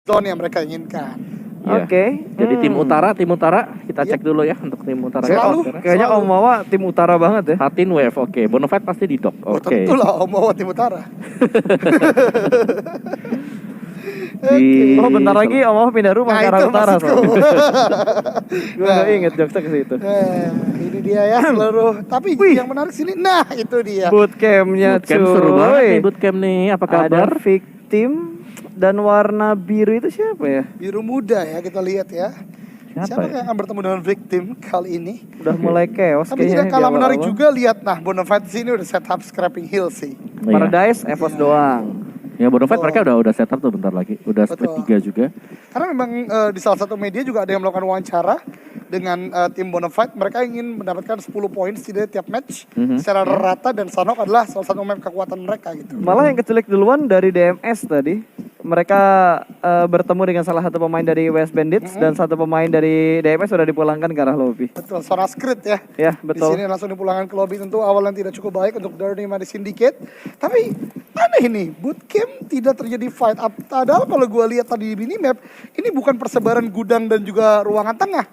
zone yang mereka inginkan. Oke. Jadi tim utara kita cek dulu ya untuk tim utara. Kayaknya Om Mawa tim utara banget ya. Hatin Wave, oke. Bonafide pasti di dock. Oke. Tentu lah Om Mawa tim utara. Oh bentar lagi Om Mawa pindah rumah ke arah utara soalnya. Gue gak inget jokesnya ke situ. Ini dia ya seluruh. Tapi yang menarik sini, nah itu dia. Bootcampnya cuy. Bootcamp seru banget nih bootcamp nih. Apa kabar? Ada victim dan warna biru itu siapa ya? Biru muda ya kita lihat ya. Siapa yang akan bertemu dengan victim kali ini? Udah mulai chaos. Tapi tidak kalah menarik juga lihat. Nah Bonafide sini udah setup scrapping hill sih. Paradise, Evos doang. Ya Bonafide mereka udah setup tuh bentar lagi. Udah split 3 juga. Karena memang di salah satu media juga ada yang melakukan wawancara dengan tim Bonafide. Mereka ingin mendapatkan 10 poin setidaknya tiap match secara rata, dan Sanhok adalah salah satu map kekuatan mereka gitu. Malah yang kecelik duluan dari DMS tadi. Mereka bertemu dengan salah satu pemain dari West Bandits dan satu pemain dari DMS sudah dipulangkan ke arah lobby. Betul, Sora Script ya. Ya, betul. Di sini langsung dipulangkan ke lobby, tentu awalnya tidak cukup baik untuk Dirty Money Syndicate. Tapi aneh nih, bootcamp tidak terjadi fight up. Padahal kalau gue lihat tadi di minimap, ini bukan persebaran gudang dan juga ruangan tengah.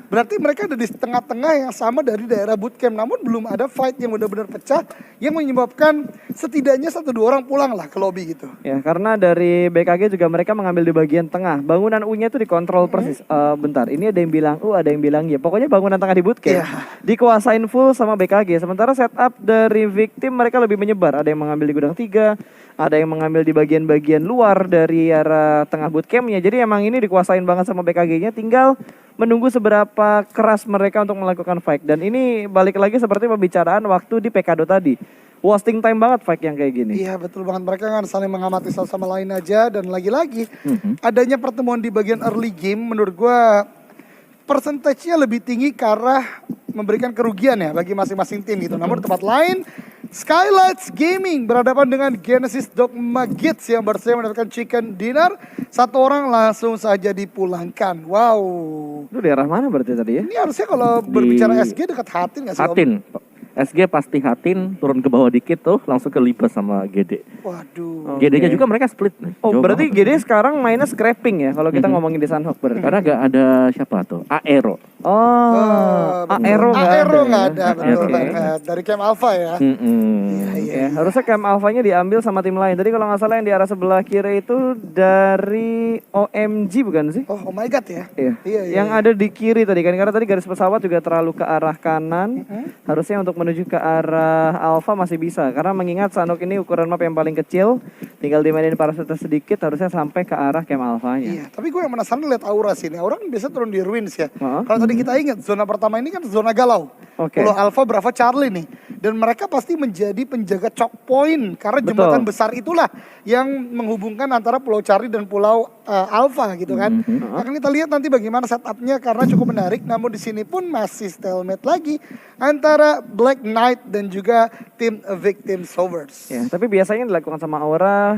Berarti mereka ada di tengah-tengah yang sama dari daerah bootcamp. Namun belum ada fight yang benar-benar pecah yang menyebabkan setidaknya 1-2 orang pulang lah ke lobby gitu. Ya, karena dari BKG juga mereka mengambil di bagian tengah. Bangunan U-nya itu dikontrol persis. Bentar, ini ada yang bilang U, ada yang bilang ya. Pokoknya bangunan tengah di bootcamp dikuasain full sama BKG. Sementara setup dari victim mereka lebih menyebar. Ada yang mengambil di gudang 3, ada yang mengambil di bagian-bagian luar dari arah tengah bootcampnya. Jadi emang ini dikuasain banget sama BKG-nya. Tinggal menunggu seberapa keras mereka untuk melakukan fight. Dan ini balik lagi seperti pembicaraan waktu di Pekado tadi. Wasting time banget fight yang kayak gini. Iya betul banget, mereka kan saling mengamati satu sama lain aja. Dan lagi-lagi adanya pertemuan di bagian early game menurut gue persentasenya lebih tinggi ke arah memberikan kerugian ya bagi masing-masing tim gitu. Namun di tempat lain Skylights Gaming berhadapan dengan Genesis Dogma Gits yang bersedia mendapatkan chicken dinner. Satu orang langsung saja dipulangkan. Wow. Itu di arah mana berarti tadi ya? Ini harusnya kalau berbicara SG dekat Hatin nggak sih? Hatin. SG pasti Hatin, turun ke bawah dikit tuh langsung ke Libas sama GD. Waduh. GD-nya juga mereka split. Oh, berarti GD sekarang mainnya scrapping ya kalau kita ngomongin di Sanhok berarti. Karena gak ada siapa tuh? Aero. Aero nggak ada, betul banget. Dari Camp Alpha ya. Ya, harusnya Camp Alpha-nya diambil sama tim lain. Tadi kalau nggak salah yang di arah sebelah kiri itu dari OMG bukan sih? Oh my god ya. Iya. Yang ada di kiri tadi kan, karena tadi garis pesawat juga terlalu ke arah kanan. Harusnya untuk menuju ke arah Alpha masih bisa, karena mengingat Sanhok ini ukuran map yang paling kecil, tinggal dimainin parasute sedikit harusnya sampai ke arah Camp Alpha-nya. Iya, tapi gue yang penasaran lihat Aura sini. Aura kan biasa turun di Ruins ya. Kalau tadi kita ingat zona pertama ini kan zona galau. Pulau Alpha, Bravo, Charlie nih. Dan mereka pasti menjadi penjaga choke point karena jembatan besar itulah yang menghubungkan antara Pulau Charlie dan Pulau Alpha gitu kan. Akan kita lihat nanti bagaimana setupnya karena cukup menarik. Namun di sini pun masih stalemate lagi antara Black Knight dan juga tim Victim Solvers. Ya, tapi biasanya dilakukan sama Aura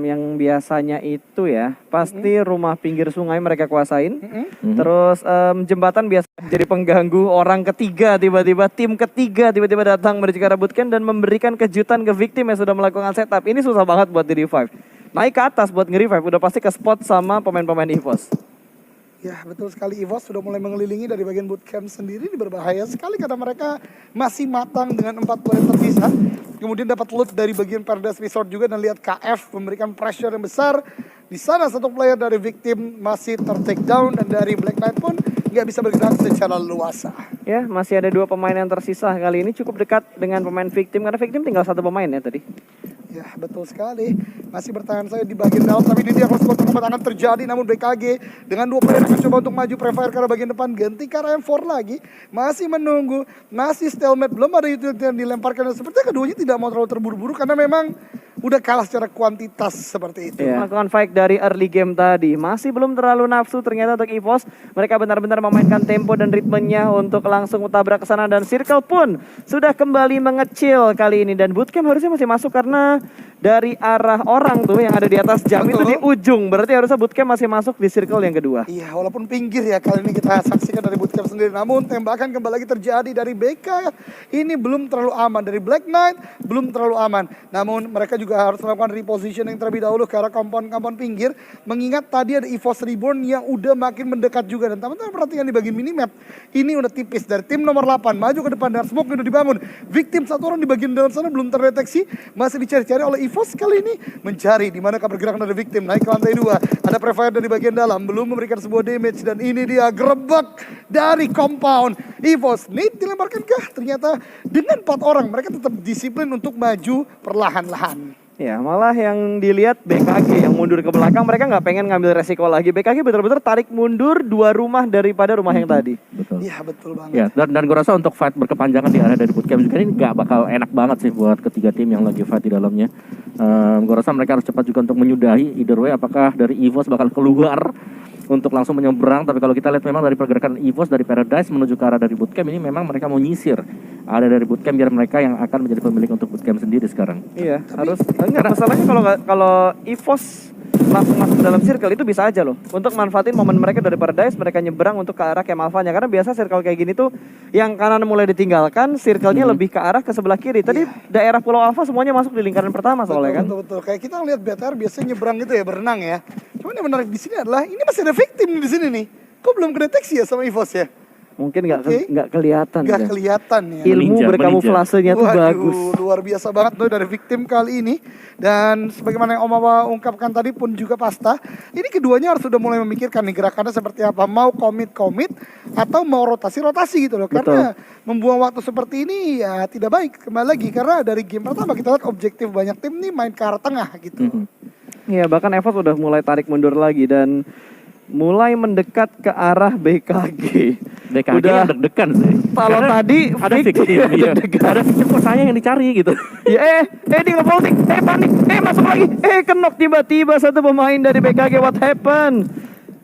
yang biasanya itu ya pasti rumah pinggir sungai mereka kuasain. Terus jembatan biasa jadi pengganggu orang ketiga, tiba-tiba tim ketiga tiba-tiba datang menuju ke arah bootcamp dan memberikan kejutan ke victim yang sudah melakukan setup. Ini susah banget buat di revive. Naik ke atas buat nge-revive udah pasti ke spot sama pemain-pemain EVOS. Ya betul sekali, EVOS sudah mulai mengelilingi dari bagian bootcamp sendiri. Ini berbahaya sekali karena mereka masih matang dengan 4 poin tersisa. Kemudian dapat loot dari bagian Paradise Resort juga dan lihat KF memberikan pressure yang besar. Di sana satu player dari victim masih ter-take down dan dari Black Knight pun nggak bisa bergerak secara luasa. Ya, masih ada 2 pemain yang tersisa kali ini cukup dekat dengan pemain victim karena victim tinggal 1 pemain ya tadi. Ya betul sekali, masih bertahan saya di bagian dalam, tapi ini dia close tangan terjadi. Namun BKG dengan 2 player akan coba untuk maju Prefire ke arah bagian depan, ganti ke arah M4 lagi, masih menunggu, masih stalemate, belum ada utility yang dilemparkan. Dan sepertinya keduanya tidak mau terlalu terburu-buru karena memang udah kalah secara kuantitas seperti itu. Melakukan fight dari early game tadi masih belum terlalu nafsu ternyata untuk EVOS. Mereka benar-benar memainkan tempo dan ritmenya untuk langsung utabrak ke sana, dan circle pun sudah kembali mengecil kali ini, dan bootcamp harusnya masih masuk karena dari arah orang tuh yang ada di atas jam itu di ujung. Berarti harusnya bootcamp masih masuk di circle yang kedua. Iya, walaupun pinggir ya kali ini kita saksikan dari bootcamp sendiri. Namun tembakan kembali lagi terjadi dari BK. Ini belum terlalu aman. Dari Black Knight belum terlalu aman. Namun mereka juga harus melakukan repositioning terlebih dahulu ke arah kompon-kompon pinggir. Mengingat tadi ada EVOS Reborn yang udah makin mendekat juga. Dan teman-teman perhatikan di bagian minimap. Ini udah tipis dari tim nomor 8. Maju ke depan dan smoke udah dibangun. Victim satu orang di bagian dalam sana belum terdeteksi. Masih dicari-cari oleh EVOS kali ini. Mencari di mana pergerakan dari victim. Naik ke lantai 2. Ada Prefire dari bagian dalam. Belum memberikan sebuah damage. Dan ini dia gerebek dari compound. EVOS Nate dilemparkankah? Ternyata dengan 4 orang mereka tetap disiplin untuk maju perlahan-lahan. Ya, malah yang dilihat BKG yang mundur ke belakang, mereka nggak pengen ngambil resiko lagi. BKG betul-betul tarik mundur 2 rumah daripada rumah yang tadi. Betul. Iya, betul banget. Ya, dan gue rasa untuk fight berkepanjangan di area dari bootcamp juga ini nggak bakal enak banget sih buat ketiga tim yang lagi fight di dalamnya. Gue rasa mereka harus cepat juga untuk menyudahi. Either way, apakah dari EVOS bakal keluar untuk langsung menyeberang, tapi kalau kita lihat memang dari pergerakan EVOS dari Paradise menuju ke arah dari bootcamp ini memang mereka mau nyisir ada dari bootcamp biar mereka yang akan menjadi pemilik untuk bootcamp sendiri sekarang. Iya, harus. Enggak, masalahnya kalau EVOS langsung masuk ke dalam circle itu bisa aja loh. Untuk manfaatin momen mereka dari Paradise, mereka nyeberang untuk ke arah Camp Alpha-nya. Karena biasa circle kayak gini tuh yang kanan mulai ditinggalkan, circle-nya lebih ke arah ke sebelah kiri. Tadi daerah Pulau Alpha semuanya masuk di lingkaran pertama soalnya kan. Betul. Kayak kita ngeliat BTR biasanya nyebrang gitu ya, berenang ya. Cuman yang menarik di sini adalah ini masih ada victim di sini nih. Kok belum kedeteksi ya sama EVOS ya? Mungkin nggak kelihatan. Nggak kelihatan ya. Ilmu berkamuflasenya tuh bagus. Luar biasa banget tuh dari victim kali ini. Dan sebagaimana yang Om Awa ungkapkan tadi pun juga Pasta, ini keduanya harus sudah mulai memikirkan nih gerakannya seperti apa. Mau komit atau mau rotasi gitu loh. Karena membuang waktu seperti ini ya tidak baik. Kembali lagi karena dari game pertama kita lihat objektif banyak tim nih main ke arah tengah gitu. Iya, bahkan EVOS udah mulai tarik mundur lagi dan mulai mendekat ke arah BKG. BKG udah yang deg-degan sih. Kalau tadi ada victim, ada victim kok saya yang dicari gitu. Ya dia nge-vaulting, panik, masuk lagi, kenok tiba-tiba satu pemain dari BKG. What happened?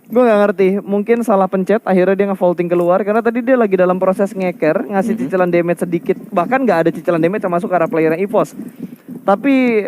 Gue nggak ngerti, mungkin salah pencet, akhirnya dia nge-vaulting keluar karena tadi dia lagi dalam proses ngeker, ngasih cicilan damage sedikit, bahkan nggak ada cicilan damage yang masuk ke arah player EVOS. Tapi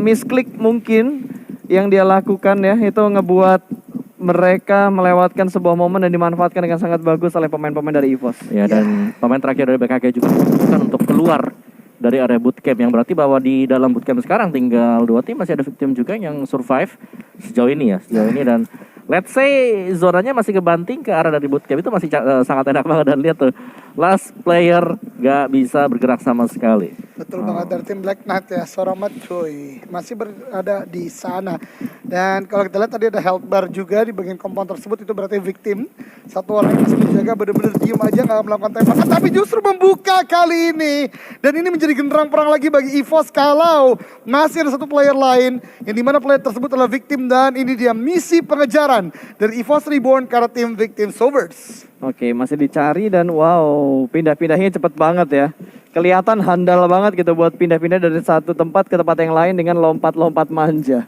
misklik mungkin yang dia lakukan ya itu ngebuat mereka melewatkan sebuah momen dan dimanfaatkan dengan sangat bagus oleh pemain-pemain dari EVOS. Ya, dan pemain terakhir dari BKG juga memutuskan untuk keluar dari area bootcamp, yang berarti bahwa di dalam bootcamp sekarang tinggal 2 tim, masih ada victim juga yang survive sejauh ini. Dan let's say zonanya masih kebanting ke arah dari bootcamp, itu masih sangat enak banget. Dan lihat tuh, last player gak bisa bergerak sama sekali. Betul banget dari tim Black Knight ya, Soramat cuy masih berada di sana. Dan kalau kita lihat tadi ada health bar juga di bagian compound tersebut, itu berarti victim. Satu orang yang masih menjaga benar-benar diem aja gak melakukan tembakan, tapi justru membuka kali ini. Dan ini menjadi genderang perang lagi bagi EVOS kalau masih ada satu player lain yang dimana player tersebut adalah victim. Dan ini dia misi pengejaran dari EVOS Reborn ke arah tim Victim Sovers. Oke, masih dicari dan wow, pindah-pindahnya cepet banget ya. Kelihatan handal banget gitu buat pindah-pindah dari satu tempat ke tempat yang lain dengan lompat-lompat manja.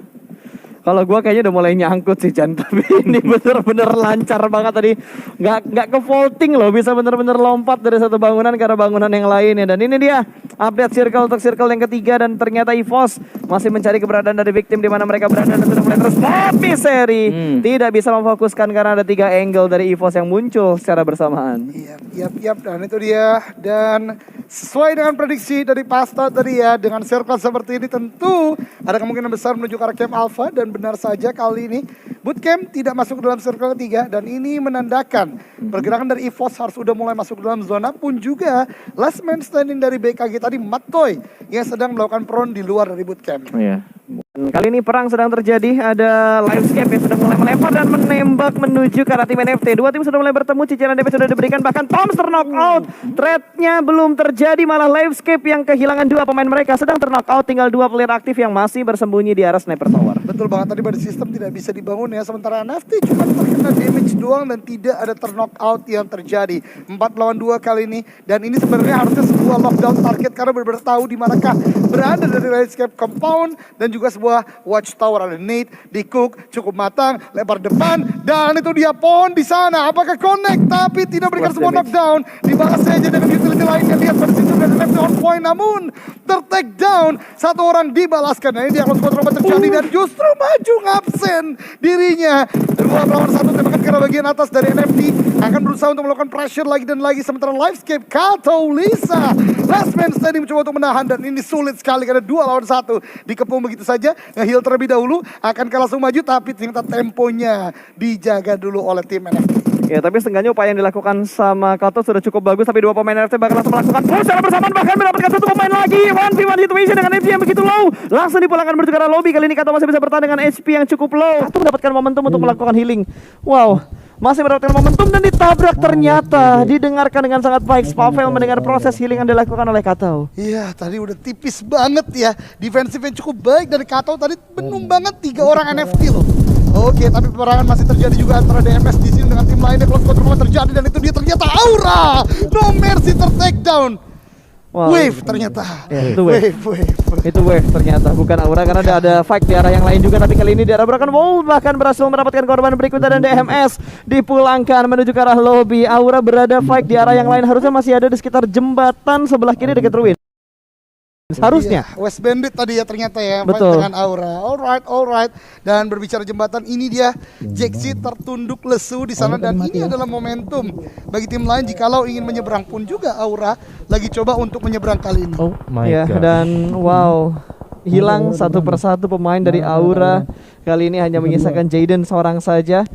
Kalau gue kayaknya udah mulai nyangkut sih Chan, tapi ini bener-bener lancar banget tadi. Nggak ke vaulting loh, bisa bener-bener lompat dari satu bangunan ke arah bangunan yang lain ya. Dan ini dia update circle untuk circle yang ketiga, dan ternyata EVOS masih mencari keberadaan dari victim di mana mereka berada dan sudah mulai terus. Tapi seri tidak bisa memfokuskan karena ada 3 angle dari EVOS yang muncul secara bersamaan. Iya, dan itu dia. Dan sesuai dengan prediksi dari Pasta tadi ya, dengan circle seperti ini tentu ada kemungkinan besar menuju ke arah Camp Alpha. Dan benar saja kali ini bootcamp tidak masuk dalam circle ketiga, dan ini menandakan pergerakan dari EVOS harus sudah mulai masuk dalam zona. Pun juga last man standing dari BKG tadi Matoy yang sedang melakukan prone di luar dari bootcamp. Dan kali ini perang sedang terjadi, ada Livescape yang sudah mulai melempar dan menembak menuju ke arah tim NFT. 2 tim sudah mulai bertemu, cicilan DP sudah diberikan, bahkan Toms terknockout. Threat-nya belum terjadi, malah Livescape yang kehilangan 2 pemain mereka sedang terknockout. Tinggal 2 player aktif yang masih bersembunyi di arah Sniper Tower. Betul banget, tadi pada sistem tidak bisa dibangun ya, sementara NFT cuma terkena damage doang dan tidak ada terknockout yang terjadi. 4 lawan 2 kali ini, dan ini sebenarnya harusnya sebuah lockdown target karena benar-benar tahu di manakah berada dari Livescape compound, dan juga sebuah watchtower. Ada Nate di cook cukup matang, lebar depan, dan itu dia pohon di sana. Apakah connect? Tapi tidak berikan semua knockdown. Dibalas saja dengan utility lainnya. Lihat pada situ dan left on point, namun ter-take down. Satu orang dibalaskan. Nah, ini dia close control terjadi dan justru maju ngabsen dirinya. 2 lawan 1 tembakan ke arah bagian atas dari NFT. Akan berusaha untuk melakukan pressure lagi dan lagi. Sementara Livescape Kato Lisa Last Man Standing mencoba untuk menahan. Dan ini sulit sekali karena 2 lawan 1 dikepung begitu saja. Nge-heal terlebih dahulu. Akankah langsung maju, tapi ternyata temponya dijaga dulu oleh tim NFT. Ya, tapi setidaknya upaya yang dilakukan sama Kato sudah cukup bagus. Tapi 2 pemain NFT bakal langsung melakukan push secara bersamaan, bahkan mendapatkan 1 pemain lagi. 1v1 situation dengan HP yang begitu low. Langsung dipulangkan menuju ke arah lobby. Kali ini Kato masih bisa bertahan dengan HP yang cukup low. Kato mendapatkan momentum untuk melakukan healing. Wow, masih mendapatkan momentum dan ditabrak ternyata. Didengarkan dengan sangat baik. Spavel mendengar proses healing yang dilakukan oleh Kato. Iya, tadi udah tipis banget ya. Defensifnya cukup baik dari Kato. Tadi benung banget 3 orang NFT loh. Oke, tapi peperangan masih terjadi juga antara DMS di sini dengan tim lainnya. Close control terjadi dan itu dia ternyata Aura. No Mercy ter-take down. Wow. Wave ternyata. Ya, itu wave. Wave. Itu wave ternyata, bukan Aura, karena ada fight di arah yang lain juga. Tapi kali ini di arah belakang Wolf bahkan berhasil mendapatkan korban berikutnya dan DMS dipulangkan menuju ke arah lobby. Aura berada fight di arah yang lain, harusnya masih ada di sekitar jembatan sebelah kiri dekat ruin. Harusnya. Iya, West Bandit tadi ya ternyata ya, fight Betul. dengan Aura. Alright. Dan berbicara jembatan, ini dia Jaxi tertunduk lesu di sana dan ini adalah momentum bagi tim lain jikalau ingin menyeberang pun juga Aura lagi coba untuk menyeberang kali ini. Oh my Ya, god. dan wow, hilang satu persatu pemain dari Aura. Kali ini hanya menyisakan Jaden seorang saja.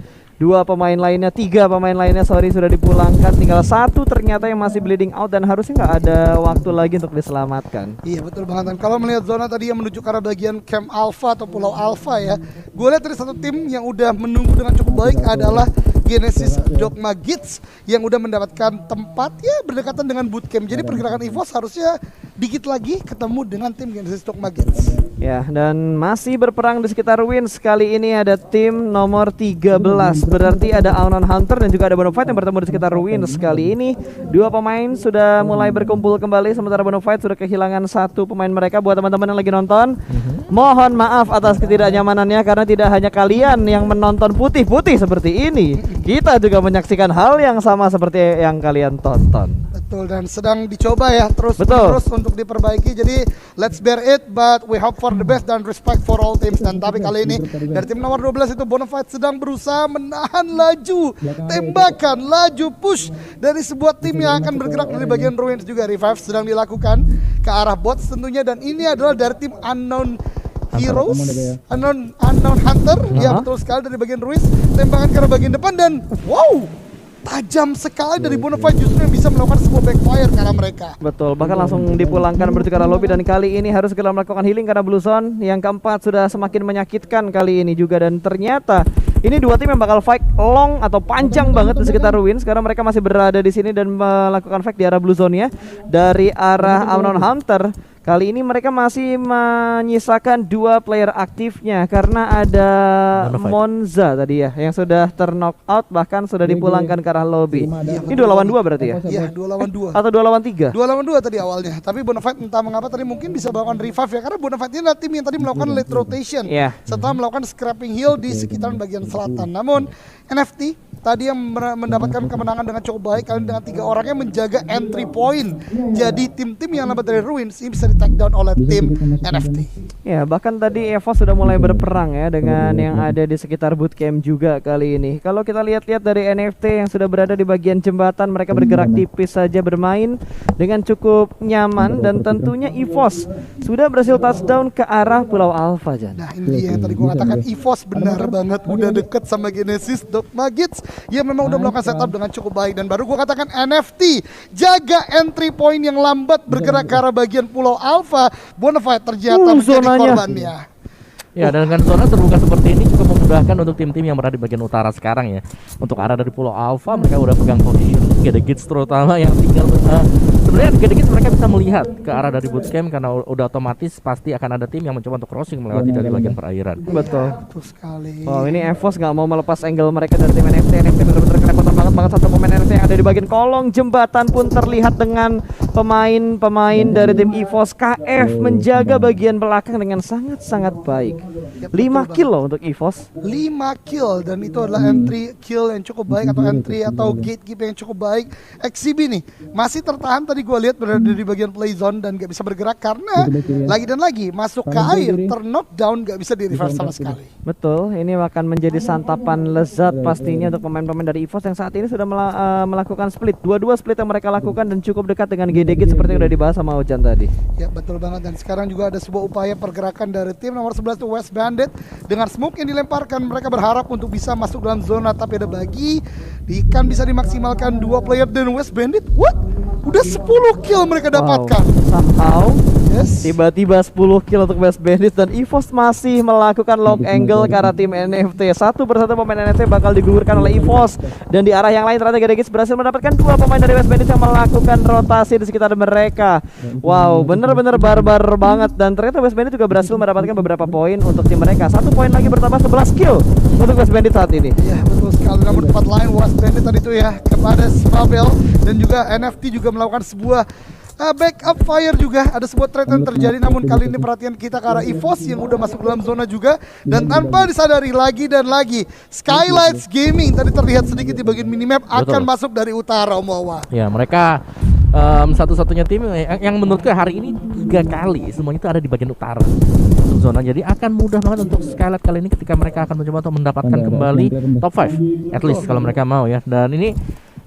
3 pemain lainnya sudah dipulangkan. Tinggal 1 ternyata yang masih bleeding out dan harusnya nggak ada waktu lagi untuk diselamatkan. Iya betul banget. Dan kalau melihat zona tadi yang menuju ke arah bagian Camp Alpha atau Pulau Alpha ya, gue lihat dari satu tim yang udah menunggu dengan cukup baik adalah Genesis Dogma Gits yang udah mendapatkan tempat ya berdekatan dengan bootcamp. Jadi pergerakan EVOS harusnya dikit lagi ketemu dengan tim Genesis Dogma Gits. Ya, dan masih berperang di sekitar Wins. Kali ini ada tim nomor 13. Berarti ada Unknown Hunter dan juga ada Bonafide yang bertemu di sekitar Wins. Kali ini 2 pemain sudah mulai berkumpul kembali, sementara Bonafide sudah kehilangan 1 pemain mereka. Buat teman-teman yang lagi nonton, mohon maaf atas ketidaknyamanannya karena tidak hanya kalian yang menonton putih-putih seperti ini. Kita juga menyaksikan hal yang sama seperti yang kalian tonton. Betul, dan sedang dicoba ya terus untuk diperbaiki. Jadi let's bear it, but we hope for the best dan respect for all teams. Dan tapi kali ini dari tim nomor 12 itu Bonafide sedang berusaha menahan laju tembakan, laju push dari sebuah tim yang akan bergerak dari bagian ruins juga. Revive sedang dilakukan ke arah bots tentunya, dan ini adalah dari tim Unknown Heroes, Unknown Hunter. Ya betul sekali, dari bagian ruins tembakan ke arah bagian depan dan wow, tajam sekali dari Bonafide justru yang bisa melakukan sebuah backfire karena mereka. Betul, bahkan langsung dipulangkan menuju ke arah lobby dan kali ini harus segera melakukan healing karena Blue Zone yang keempat sudah semakin menyakitkan kali ini juga. Dan ternyata ini 2 tim yang bakal fight long atau panjang banget di sekitar ruin. Sekarang mereka masih berada di sini dan melakukan fight di arah Blue Zone ya. Dari arah Unknown Hunter, kali ini mereka masih menyisakan 2 player aktifnya karena ada Monza tadi ya yang sudah ter-knock out, bahkan sudah dipulangkan ke arah lobby. Ini 2 lawan 2 berarti ya? Iya, 2 lawan 2. Atau 2 lawan 3? 2 lawan 2 tadi awalnya. Tapi Bonafide entah mengapa tadi mungkin bisa melakukan revive ya, karena Bonafide ini adalah tim yang tadi melakukan late rotation setelah melakukan scrapping hill di sekitaran bagian selatan. Namun NFT tadi yang mendapatkan kemenangan dengan cukup baik, kalian dengan 3 orangnya menjaga entry point. Jadi tim-tim yang lambat dari ruins ini bisa di-take down oleh tim NFT. Ya, bahkan tadi EVOS sudah mulai berperang ya dengan yang ada di sekitar bootcamp juga kali ini. Kalau kita lihat-lihat dari NFT yang sudah berada di bagian jembatan, mereka bergerak tipis saja bermain dengan cukup nyaman, dan tentunya EVOS sudah berhasil touchdown ke arah Pulau Alpha, Jan. Nah, ini dia yang tadi gue katakan, EVOS benar banget udah deket sama Genesis Dogma Gits. Ya memang udah melakukan setup dengan cukup baik, dan baru gue katakan NFT jaga entry point yang lambat bergerak ke arah bagian Pulau Alpha. Bonafide ternyata menjadi korbannya. Ya, dan dengan zona terbuka seperti ini cukup memudahkan untuk tim-tim yang berada di bagian utara sekarang ya. Untuk arah dari Pulau Alpha, mereka udah pegang position Gedegits terutama yang tinggal sebenarnya Gedegits mereka bisa melihat ke arah dari bootcamp karena udah otomatis pasti akan ada tim yang mencoba untuk crossing melewati dari bagian perairan. Betul. Betul sekali. Oh, ini EVOS nggak mau melepas angle mereka dari tim NFT. NFT benar-benar kerepotan banget satu pemain NFT yang ada di bagian kolong jembatan pun terlihat dengan pemain dari tim EVOS. KF menjaga bagian belakang dengan sangat-sangat baik. 5 kill loh untuk EVOS. 5 kill dan itu adalah entry kill yang cukup baik atau entry atau gatekeeper yang cukup baik. XCB nih masih tertahan, tadi gue lihat berada di bagian play zone dan gak bisa bergerak karena lagi dan lagi masuk ke air, knockdown, gak bisa di reverse sama sekali. Betul, ini akan menjadi santapan lezat pastinya untuk pemain-pemain dari EVOS yang saat ini sudah melakukan split. Dua split yang mereka lakukan dan cukup dekat dengan GDG seperti yang udah dibahas sama Ojan tadi. Ya betul banget, dan sekarang juga ada sebuah upaya pergerakan dari tim nomor 11 itu West Bandit. Dengan smoke yang dilemparkan mereka berharap untuk bisa masuk dalam zona, tapi ada bagi Dikan bisa dimaksimalkan 2 player dan West Bandit. What? Udah 10 kill mereka dapatkan. Somehow tiba-tiba 10 kill untuk West Bandit dan EVOS masih melakukan lock angle ke arah tim NFT. Satu persatu pemain NFT bakal digugurkan oleh EVOS, dan di arah yang lain ternyata GDG berhasil mendapatkan 2 pemain dari West Bandit yang melakukan rotasi di sekitar mereka. Wow, bener-bener barbar banget, dan ternyata West Bandit juga berhasil mendapatkan beberapa poin untuk tim mereka. 1 poin lagi bertambah 11 kill untuk West Bandit saat ini. Iya betul sekali, namun tempat lain West Bandit tadi itu ya kepada Spabel dan juga NFT juga melakukan sebuah backup fire juga. Ada sebuah trade yang terjadi, namun kali ini perhatian kita ke arah EVOS yang udah masuk dalam zona juga, dan tanpa disadari lagi dan lagi Skylights Gaming tadi terlihat sedikit di bagian minimap akan masuk dari utara, Omawa. Ya, mereka satu-satunya tim yang menurutku hari ini 3 kali semuanya itu ada di bagian utara untuk zona. Jadi akan mudah banget untuk Skylight kali ini ketika mereka akan mencoba untuk mendapatkan kembali top 5 at least kalau mereka mau ya. Dan ini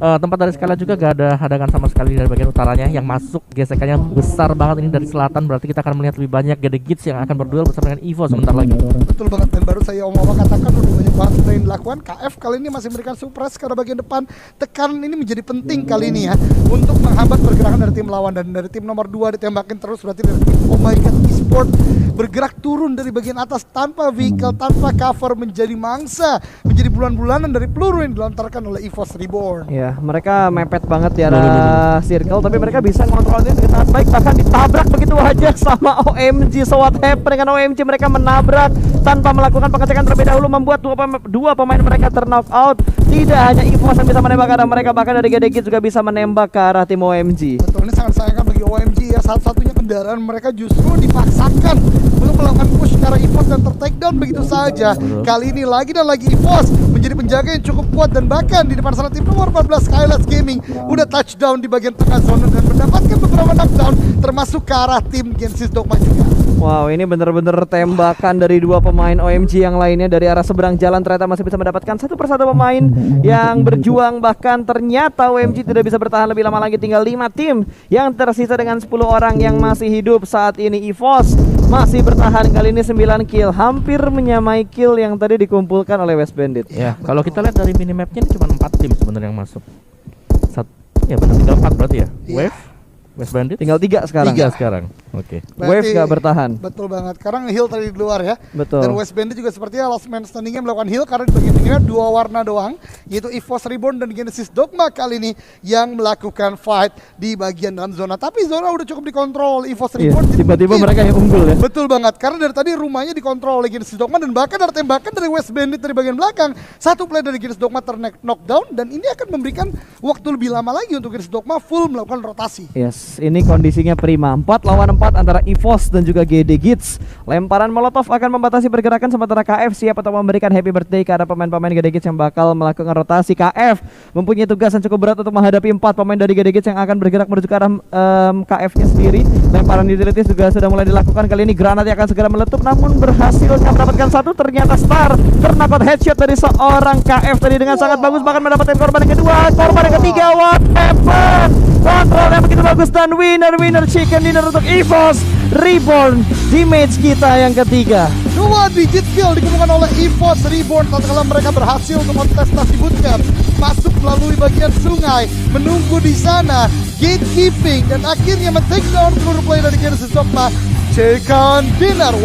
tempat dari Skylight juga gak ada hadangan sama sekali dari bagian utaranya. Yang masuk gesekannya besar banget ini dari selatan, berarti kita akan melihat lebih banyak GDG yang akan berduel bersama dengan EVO sebentar lagi. Betul banget, dan baru saya Omawa katakan udah banyak banget yang dilakukan. KF kali ini masih memberikan suppress ke arah bagian depan. Tekanan ini menjadi penting kali ini ya untuk menghambat pergerakan dari tim lawan, dan dari tim nomor 2 ditembakin terus, berarti dari tim Oh My God Esport bergerak turun dari bagian atas tanpa vehicle, tanpa cover, menjadi mangsa, menjadi bulan-bulanan dari peluru yang dilontarkan oleh EVOS Reborn. Ya, mereka mepet banget di arah circle, tapi mereka bisa mengontrol ini dengan sangat baik, bahkan ditabrak begitu aja sama OMG. So what happened dengan OMG? Mereka menabrak tanpa melakukan pengecekan terlebih dahulu, membuat dua pemain mereka knock out. Tidak hanya EVOS yang bisa menembak ke arah mereka, bahkan dari GDG juga bisa menembak ke arah tim OMG. Betul, ini sangat sayangkan bagi OMG ya, satu-satunya kendaraan mereka justru dipaksakan untuk melakukan push ke arah EVOS dan ter-takedown begitu saja. Kali ini lagi dan lagi EVOS menjadi penjaga yang cukup kuat, dan bahkan di depan sana tim nomor 14 Skylights Gaming udah touchdown di bagian tengah zona dan mendapatkan beberapa knockdown termasuk ke arah tim Genesis Dogma juga. Wow, ini bener-bener tembakan dari 2 pemain OMG yang lainnya dari arah seberang jalan. Ternyata masih bisa mendapatkan satu persatu pemain yang berjuang. Bahkan ternyata OMG tidak bisa bertahan lebih lama lagi. Tinggal 5 tim yang tersisa dengan 10 orang yang masih hidup saat ini. EVOS masih bertahan, kali ini 9 kill, hampir menyamai kill yang tadi dikumpulkan oleh West Bandit. Ya, kalau kita lihat dari minimapnya ini cuma 4 tim sebenarnya yang masuk. Ya benar, tinggal 4 berarti ya. Wave, West Bandit tinggal 3 sekarang. 3 sekarang. Oke. Wave gak bertahan. Betul banget. Sekarang Hill tadi di luar ya. Betul. Dan West Bandit juga sepertinya last man standingnya melakukan Hill karena di bagian ini 2 warna doang, yaitu EVOS Reborn dan Genesis Dogma kali ini yang melakukan fight di bagian dalam zona. Tapi zona udah cukup dikontrol EVOS Reborn. Tiba-tiba mereka yang unggul ya. Betul banget. Karena dari tadi rumahnya dikontrol oleh Genesis Dogma, dan bahkan ada tembakan dari West Bandit dari bagian belakang. Satu player dari Genesis Dogma knockdown, dan ini akan memberikan waktu lebih lama lagi untuk Genesis Dogma full melakukan rotasi. Yes, ini kondisinya prima. 4 lawan 4 antara EVOS dan juga GDG. Lemparan molotov akan membatasi pergerakan, sementara KF siap untuk memberikan happy birthday ke arah pemain-pemain GDG yang bakal melakukan rotasi. KF mempunyai tugas yang cukup berat untuk menghadapi 4 pemain dari GDG yang akan bergerak menuju ke arah KF-nya sendiri. Lemparan utilities juga sudah mulai dilakukan. Kali ini granat yang akan segera meletup, namun berhasil mendapatkan satu. Ternyata Star ternakot headshot dari seorang KF tadi dengan sangat bagus, bahkan mendapatkan korban yang kedua, korban yang ketiga. What happened? Kontrol yang begitu bagus, dan winner chicken dinner untuk EVOS Reborn di match kita yang ketiga. 2 digit kill dikumpulkan oleh EVOS Reborn tatkala mereka berhasil untuk kontestasi bootcamp, masuk melalui bagian sungai, menunggu di sana, gatekeeping, dan akhirnya men-take down seluruh player dari Genesis Dogma. Chicken dinner.